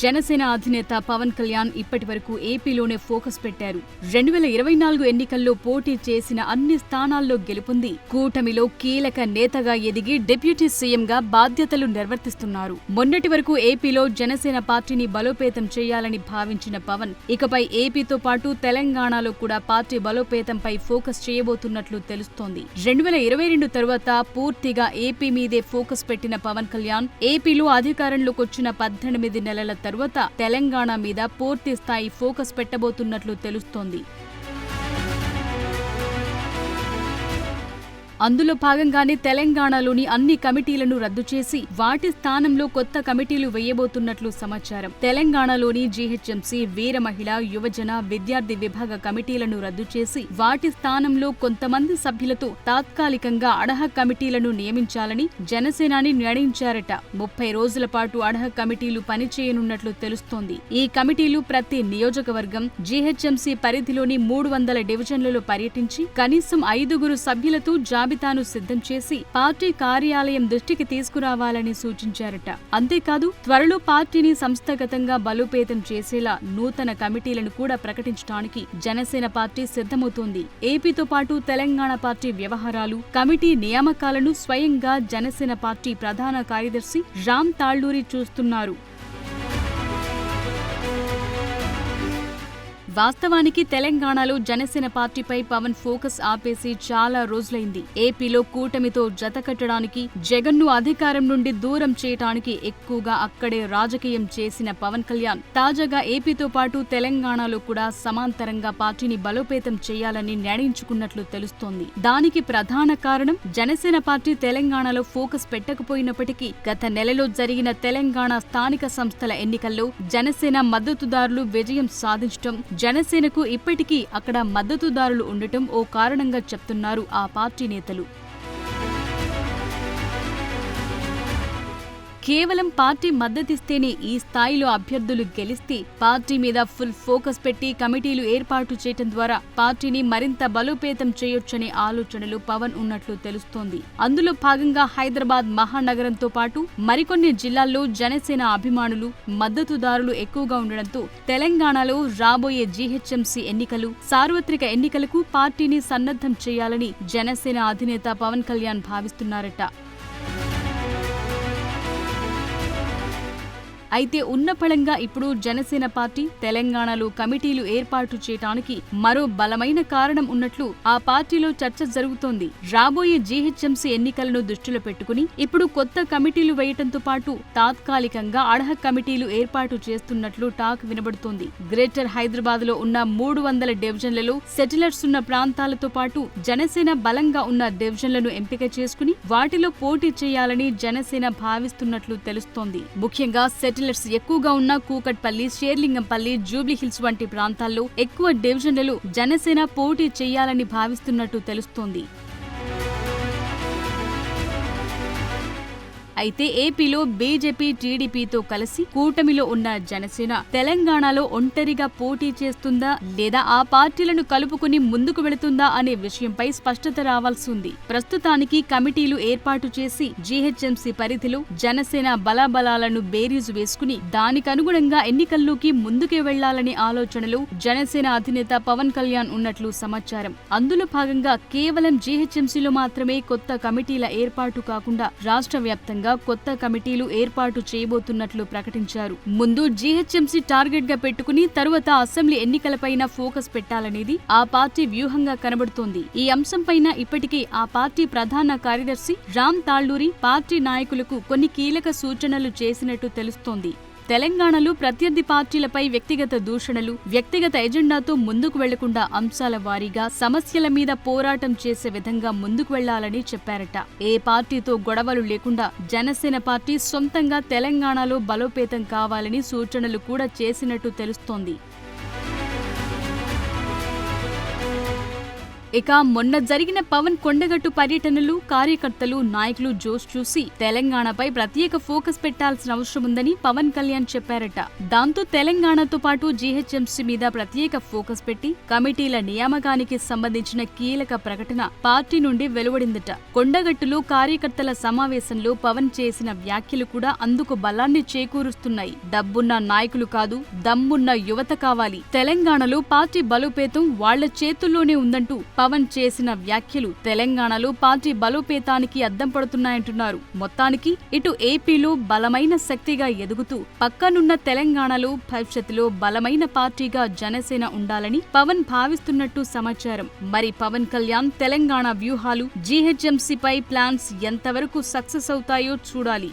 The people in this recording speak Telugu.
జనసేన అధినేత పవన్ కళ్యాణ్ ఇప్పటి వరకు ఏపీలోనే ఫోకస్ పెట్టారు. 2024 ఎన్నికల్లో పోటీ చేసిన అన్ని స్థానాల్లో గెలుపొంది కూటమిలో కీలక నేతగా ఎదిగి డిప్యూటీ సీఎంగా బాధ్యతలు నిర్వర్తిస్తున్నారు. మొన్నటి వరకు ఏపీలో జనసేన పార్టీని బలోపేతం చేయాలని భావించిన పవన్ ఇకపై ఏపీతో పాటు తెలంగాణలో కూడా పార్టీ బలోపేతంపై ఫోకస్ చేయబోతున్నట్లు తెలుస్తోంది. 2022 తరువాత పూర్తిగా ఏపీ మీదే ఫోకస్ పెట్టిన పవన్ కళ్యాణ్ ఏపీలో అధికారంలోకి వచ్చిన 18 నెలల తరువాత తెలంగాణ మీద పూర్తి స్థాయి ఫోకస్ పెట్టబోతున్నట్లు తెలుస్తోంది. అందులో భాగంగానే తెలంగాణలోని అన్ని కమిటీలను రద్దు చేసి వాటి స్థానంలో కొత్త కమిటీలు వేయబోతున్నట్లు సమాచారం. తెలంగాణలోని జీహెచ్ఎంసీ, వీర మహిళ, యువజన, విద్యార్థి విభాగ కమిటీలను రద్దు చేసి వాటి స్థానంలో కొంతమంది సభ్యులతో తాత్కాలికంగా అడహక్ కమిటీలను నియమించాలని జనసేనాని నిర్ణయించారట. 30 రోజుల పాటు అడహక్ కమిటీలు పనిచేయనున్నట్లు తెలుస్తోంది. ఈ కమిటీలు ప్రతి నియోజకవర్గం, జీహెచ్ఎంసీ పరిధిలోని 300 డివిజన్లలో పర్యటించి కనీసం 5 సభ్యులతో జాబితాను సిద్ధం చేసి పార్టీ కార్యాలయం దృష్టికి తీసుకురావాలని సూచించారట. అంతేకాదు త్వరలో పార్టీని సంస్థాగతంగా బలోపేతం చేసేలా నూతన కమిటీలను కూడా ప్రకటించడానికి జనసేన పార్టీ సిద్ధమవుతోంది. ఏపీతో పాటు తెలంగాణ పార్టీ వ్యవహారాలు, కమిటీ నియామకాలను స్వయంగా జనసేన పార్టీ ప్రధాన కార్యదర్శి రామ్ తాళ్లూరి చూస్తున్నారు. వాస్తవానికి తెలంగాణలో జనసేన పార్టీపై పవన్ ఫోకస్ ఆపేసి చాలా రోజులైంది. ఏపీలో కూటమితో జతకట్టడానికి, జగన్ను అధికారం నుండి దూరం చేయడానికి ఎక్కువగా అక్కడే రాజకీయం చేసిన పవన్ కళ్యాణ్ తాజాగా ఏపీతో పాటు తెలంగాణలో కూడా సమాంతరంగా పార్టీని బలోపేతం చేయాలని నిర్ణయించుకున్నట్లు తెలుస్తోంది. దానికి ప్రధాన కారణం జనసేన పార్టీ తెలంగాణలో ఫోకస్ పెట్టకపోయినప్పటికీ గత నెలలో జరిగిన తెలంగాణ స్థానిక సంస్థల ఎన్నికల్లో జనసేన మద్దతుదారులు విజయం సాధించడం, జనసేనకు ఇప్పటికీ అక్కడ మద్దతుదారులు ఉండటం ఓ కారణంగా చెప్తున్నారు ఆ పార్టీ నేతలు. కేవలం పార్టీ మద్దతిస్తేనే ఈ స్థాయిలో అభ్యర్థులు గెలిస్తే పార్టీ మీద ఫుల్ ఫోకస్ పెట్టి కమిటీలు ఏర్పాటు చేయడం ద్వారా పార్టీని మరింత బలోపేతం చేయొచ్చనే ఆలోచనలు పవన్ ఉన్నట్లు తెలుస్తోంది. అందులో భాగంగా హైదరాబాద్ మహానగరంతో పాటు మరికొన్ని జిల్లాల్లో జనసేన అభిమానులు, మద్దతుదారులు ఎక్కువగా ఉండడంతో తెలంగాణలో రాబోయే జీహెచ్ఎంసీ ఎన్నికలు, సార్వత్రిక ఎన్నికలకు పార్టీని సన్నద్ధం చేయాలని జనసేన అధినేత పవన్ కళ్యాణ్ భావిస్తున్నారట. అయితే ఉన్నపళంగా ఇప్పుడు జనసేన పార్టీ తెలంగాణలో కమిటీలు ఏర్పాటు చేయడానికి మరో బలమైన కారణం ఉన్నట్లు ఆ పార్టీలో చర్చ జరుగుతోంది. రాబోయే జీహెచ్ఎంసీ ఎన్నికలను దృష్టిలో పెట్టుకుని ఇప్పుడు కొత్త కమిటీలు వేయటంతో పాటు తాత్కాలికంగా అడహక్ కమిటీలు ఏర్పాటు చేస్తున్నట్లు టాక్ వినబడుతోంది. గ్రేటర్ హైదరాబాద్ లో ఉన్న 300 డివిజన్లలో సెటిలర్స్ ఉన్న ప్రాంతాలతో పాటు జనసేన బలంగా ఉన్న డివిజన్లను ఎంపిక చేసుకుని వాటిలో పోటీ చేయాలని జనసేన భావిస్తున్నట్లు తెలుస్తోంది. ముఖ్యంగా సెటిలర్స్ ఎక్కువగా ఉన్న కూకట్పల్లి, షేర్లింగంపల్లి, జూబ్లీహిల్స్ వంటి ప్రాంతాల్లో ఎక్కువ డివిజన్లలో జనసేన పోటీ చేయాలని భావిస్తున్నట్టు తెలుస్తోంది. అయితే ఏపీలో బీజేపీ, టీడీపీతో కలిసి కూటమిలో ఉన్న జనసేన తెలంగాణలో ఒంటరిగా పోటీ చేస్తుందా లేదా ఆ పార్టీలను కలుపుకుని ముందుకు వెళుతుందా అనే విషయంపై స్పష్టత రావాల్సి ఉంది. ప్రస్తుతానికి కమిటీలు ఏర్పాటు చేసి జీహెచ్ఎంసీ పరిధిలో జనసేన బలాబలాలను బేరీజు వేసుకుని దానికనుగుణంగా ఎన్నికల్లోకి ముందుకే వెళ్లాలనే ఆలోచనలో జనసేన అధినేత పవన్ కళ్యాణ్ ఉన్నట్లు సమాచారం. అందులో భాగంగా కేవలం జీహెచ్ఎంసీలో మాత్రమే కొత్త కమిటీల ఏర్పాటు కాకుండా రాష్ట్ర వ్యాప్తంగా కొత్త కమిటీలు ఏర్పాటు చేయబోతున్నట్లు ప్రకటించారు. ముందు జీహెచ్ఎంసీ టార్గెట్ గా పెట్టుకుని తరువాత అసెంబ్లీ ఎన్నికలపైన ఫోకస్ పెట్టాలనేది ఆ పార్టీ వ్యూహంగా కనబడుతోంది. ఈ అంశంపైన ఇప్పటికే ఆ పార్టీ ప్రధాన కార్యదర్శి రామ్ తాళ్లూరి పార్టీ నాయకులకు కొన్ని కీలక సూచనలు చేసినట్టు తెలుస్తోంది. తెలంగాణలో ప్రత్యర్థి పార్టీలపై వ్యక్తిగత దూషణలు, వ్యక్తిగత ఎజెండాతో ముందుకు వెళ్లకుండా అంశాల వారీగా సమస్యల మీద పోరాటం చేసే విధంగా ముందుకు వెళ్లాలని చెప్పారట. ఏ పార్టీతో గొడవలు లేకుండా జనసేన పార్టీ సొంతంగా తెలంగాణలో బలోపేతం కావాలని సూచనలు కూడా చేసినట్టు తెలుస్తోంది. ఇక మొన్న జరిగిన పవన్ కొండగట్టు పర్యటనలు, కార్యకర్తలు, నాయకులు జోష్ చూసి తెలంగాణపై ప్రత్యేక ఫోకస్ పెట్టాల్సిన అవసరం ఉందని పవన్ కళ్యాణ్ చెప్పారట. దాంతో తెలంగాణతో పాటు జీహెచ్ఎంసీ మీద ప్రత్యేక ఫోకస్ పెట్టి కమిటీల నియామకానికి సంబంధించిన కీలక ప్రకటన పార్టీ నుండి వెలువడిందట. కొండగట్టులో కార్యకర్తల సమావేశంలో పవన్ చేసిన వ్యాఖ్యలు కూడా అందుకు బలాన్ని చేకూరుస్తున్నాయి. డబ్బున్న నాయకులు కాదు, దమ్మున్న యువత కావాలి. తెలంగాణలో పార్టీ బలోపేతం వాళ్ల చేతుల్లోనే ఉందంటూ పవన్ చేసిన వ్యాఖ్యలు తెలంగాణలో పార్టీ బలోపేతానికి అద్దం పడుతున్నాయంటున్నారు. మొత్తానికి ఇటు ఏపీలో బలమైన శక్తిగా ఎదుగుతూ పక్కనున్న తెలంగాణలో భవిష్యత్తులో బలమైన పార్టీగా జనసేన ఉండాలని పవన్ భావిస్తున్నట్టు సమాచారం. మరి పవన్ కళ్యాణ్ తెలంగాణ వ్యూహాలు, జీహెచ్ఎంసీపై ప్లాన్స్ ఎంతవరకు సక్సెస్ అవుతాయో చూడాలి.